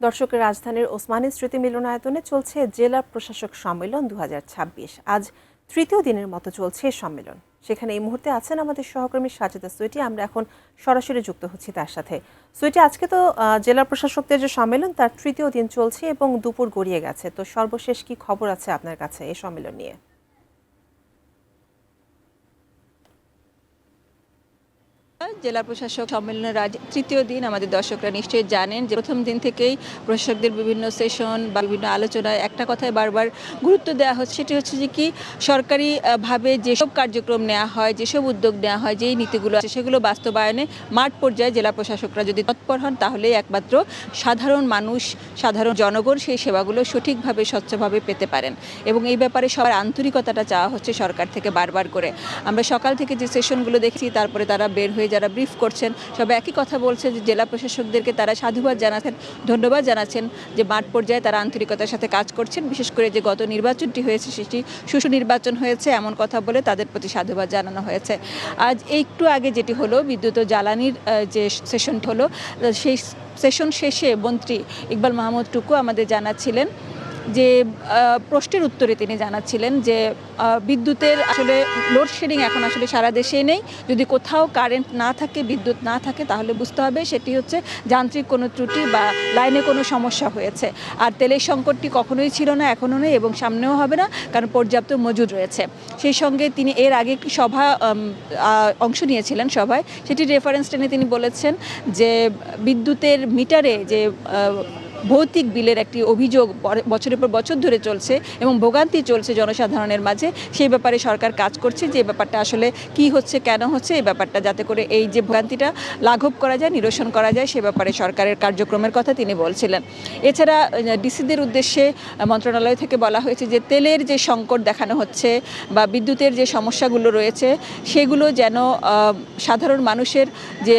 দর্শকের রাজধানীর ওসমানী স্মৃতি মিলনায়তনে চলছে জেলা প্রশাসক সম্মেলন 2026। আজ তৃতীয় দিনের মতো চলছে এই সম্মেলন। সেখানে এই মুহূর্তে আছেন আমাদের সহকর্মী সাজেদা সুইটি। আমরা এখন সরাসরি যুক্ত হচ্ছি তার সাথে। সুইটি, আজকে তো জেলা প্রশাসকদের যে সম্মেলন তার তৃতীয় দিন চলছে এবং দুপুর গড়িয়ে গেছে, তো সর্বশেষ কি খবর আছে আপনার কাছে এই সম্মেলন নিয়ে? জেলা প্রশাসক সম্মেলনের আজ তৃতীয় দিন। আমাদের দর্শকরা নিশ্চয়ই জানেন যে প্রথম দিন থেকেই প্রশাসকদের বিভিন্ন সেশন বা বিভিন্ন আলোচনায় একটা কথায় বারবার গুরুত্ব দেওয়া হচ্ছে, সেটি হচ্ছে যে কি সরকারিভাবে যেসব কার্যক্রম নেওয়া হয়, যেসব উদ্যোগ নেওয়া হয়, যেই নীতিগুলো আছে সেগুলো বাস্তবায়নে মাঠ পর্যায়ে জেলা প্রশাসকরা যদি তৎপর হন তাহলেই একমাত্র সাধারণ মানুষ, সাধারণ জনগণ সেই সেবাগুলো সঠিকভাবে স্বচ্ছভাবে পেতে পারেন। এবং এই ব্যাপারে সবার আন্তরিকতাটা চাওয়া হচ্ছে সরকার থেকে বারবার করে। আমরা সকাল থেকে যে সেশনগুলো দেখছি, তারপরে তারা বের হয়ে যারা ব্রিফ করছেন সবাই একই কথা বলছে যে জেলা প্রশাসকদেরকে তারা সাধুবাদ জানাচ্ছেন, ধন্যবাদ জানাচ্ছেন যে মাঠ পর্যায়ে তারা আন্তরিকতার সাথে কাজ করছেন। বিশেষ করে যে গত নির্বাচনটি হয়েছে সেটি সুনির্বাচন হয়েছে এমন কথা বলে তাদের প্রতি সাধুবাদ জানানো হয়েছে। আজ একটু আগে যেটি হলো বিদ্যুৎ ও জ্বালানির যে সেশনটি হলো, সেই সেশন শেষে মন্ত্রী ইকবাল মাহমুদ টুকু আমাদের জানাচ্ছিলেন যে প্রশ্নের উত্তরে তিনি জানাচ্ছিলেন যে বিদ্যুতের আসলে লোডশেডিং এখন আসলে সারা দেশেই নেই। যদি কোথাও কারেন্ট না থাকে, বিদ্যুৎ না থাকে, তাহলে বুঝতে হবে সেটি হচ্ছে যান্ত্রিক কোনো ত্রুটি বা লাইনে কোনো সমস্যা হয়েছে। আর তেলের সংকটটি কখনোই ছিল না, এখনও নেই এবং সামনেও হবে না, কারণ পর্যাপ্ত মজুদ রয়েছে। সেই সঙ্গে তিনি এর আগে একটি সভা অংশ নিয়েছিলেন সভায়, সেটি রেফারেন্স টেনে তিনি বলেছেন যে বিদ্যুতের মিটারে যে ভৌতিক বিলের একটি অভিযোগ বছরের পর বছর ধরে চলছে এবং ভোগান্তি চলছে জনসাধারণের মাঝে, সেই ব্যাপারে সরকার কাজ করছে যে ব্যাপারটা আসলে কি হচ্ছে, কেন হচ্ছে, এই ব্যাপারটা যাতে করে এই যে ভোগান্তিটা লাঘব করা যায়, নিরসন করা যায়, সে ব্যাপারে সরকারের কার্যক্রমের কথা তিনি বলছিলেন। এছাড়া ডিসিদের উদ্দেশ্যে মন্ত্রণালয় থেকে বলা হয়েছে যে তেলের যে সংকট দেখানো হচ্ছে বা বিদ্যুতের যে সমস্যাগুলো রয়েছে সেগুলো যেন সাধারণ মানুষের যে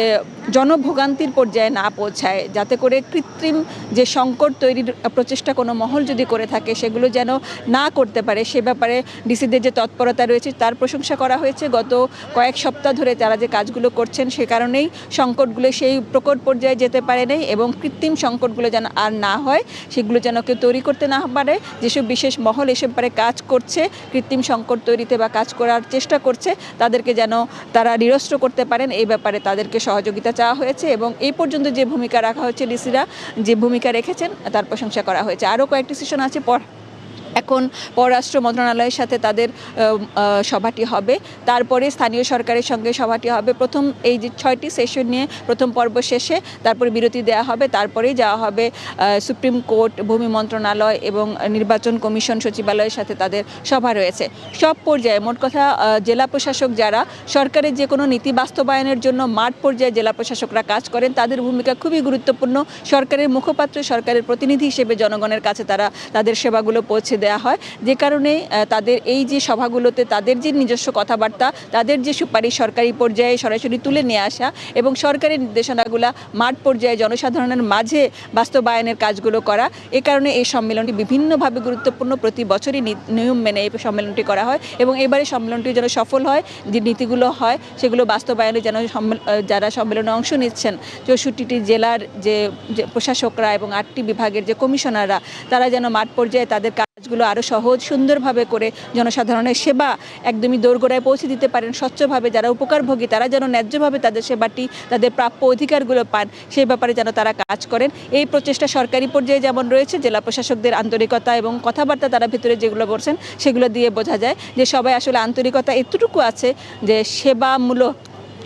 জনভোগান্তির পর্যায়ে না পৌঁছায়, যাতে করে কৃত্রিম যে সংকট তৈরির প্রচেষ্টা কোনো মহল যদি করে থাকে সেগুলো যেন না করতে পারে, সে ব্যাপারে ডিসিদের যে তৎপরতা রয়েছে তার প্রশংসা করা হয়েছে। গত কয়েক সপ্তাহ ধরে তারা যে কাজগুলো করছেন সে কারণেই সংকটগুলো সেই প্রকট পর্যায়ে যেতে পারে নাই এবং কৃত্রিম সংকটগুলো যেন আর না হয়, সেগুলো যেন কেউ তৈরি করতে না পারে। যেসব বিশেষ মহল এসব ব্যাপারে কাজ করছে, কৃত্রিম সংকট তৈরিতে বা কাজ করার চেষ্টা করছে, তাদেরকে যেন তারা নিরস্ত্র করতে পারেন, এই ব্যাপারে তাদেরকে সহযোগিতা চাওয়া হয়েছে। এবং এই পর্যন্ত যে ভূমিকা রাখা হয়েছে, ডিসিরা যে ভূমিকা রেখেছেন তার প্রশংসা করা হয়েছে। আরও কয়েকটি সেশন আছে, এখন পররাষ্ট্র মন্ত্রণালয়ের সাথে তাদের সভাটি হবে, তারপরে স্থানীয় সরকারের সঙ্গে সভাটি হবে। প্রথম এই যে 6টি সেশন নিয়ে প্রথম পর্ব শেষে তারপরে বিরতি দেওয়া হবে, তারপরেই যাওয়া হবে সুপ্রিম কোর্ট, ভূমি মন্ত্রণালয় এবং নির্বাচন কমিশন সচিবালয়ের সাথে তাদের সভা রয়েছে। সব পর্যায়ে মোট কথা জেলা প্রশাসক যারা সরকারের যে কোনো নীতি বাস্তবায়নের জন্য মাঠ পর্যায়ে জেলা প্রশাসকরা কাজ করেন, তাদের ভূমিকা খুবই গুরুত্বপূর্ণ। সরকারের মুখপাত্র, সরকারের প্রতিনিধি হিসেবে জনগণের কাছে তাদের সেবাগুলো পৌঁছে দেওয়া হয়, যে কারণে তাদের এই যে সভাগুলোতে তাদের যে নিজস্ব কথাবার্তা, তাদের যে সুপারিশ সরকারি পর্যায়ে সরাসরি তুলে নিয়ে আসা এবং সরকারি নির্দেশনাগুলো মাঠ পর্যায়ে জনসাধারণের মাঝে বাস্তবায়নের কাজগুলো করা, এ কারণে এই সম্মেলনটি বিভিন্নভাবে গুরুত্বপূর্ণ। প্রতি বছরই নিয়ম মেনে এই সম্মেলনটি করা হয় এবং এবারে সম্মেলনটি যেন সফল হয়, যে নীতিগুলো হয় সেগুলো বাস্তবায়নে যেন যারা সম্মেলনে অংশ নিচ্ছেন 64টি জেলার যে প্রশাসকরা এবং 8টি বিভাগের যে কমিশনাররা, তারা যেন মাঠ পর্যায়ে তাদের কাজগুলো আরও সহজ সুন্দরভাবে করে জনসাধারণের সেবা একদমই দোরগোড়ায় পৌঁছে দিতে পারেন। স্বচ্ছভাবে যারা উপকারভোগী তারা যেন ন্যায্যভাবে তাদের সেবাটি, তাদের প্রাপ্য অধিকারগুলো পান, সেই ব্যাপারে যেন তারা কাজ করেন। এই প্রচেষ্টা সরকারি পর্যায়ে যেমন রয়েছে, জেলা প্রশাসকদের আন্তরিকতা এবং কথাবার্তা তারা ভিতরে যেগুলো বলছেন সেগুলো দিয়ে বোঝা যায় যে সবাই আসলে আন্তরিকতা এতটুকু আছে যে সেবামূলক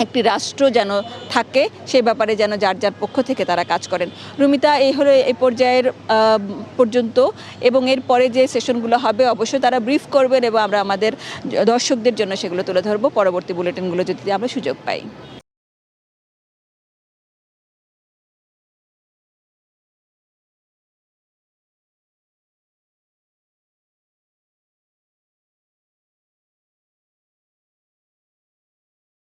একটি রাষ্ট্র যেন থাকে, সেই ব্যাপারে যেন যার যার পক্ষ থেকে তারা কাজ করেন। রুমিতা, এই হলো এই পর্যায়ের পর্যন্ত এবং এর পরে যে সেশনগুলো হবে অবশ্যই তারা ব্রিফ করবেন এবং আমরা আমাদের দর্শকদের জন্য সেগুলো তুলে ধরবো পরবর্তী বুলেটিনগুলো যদি আমরা সুযোগ পাই।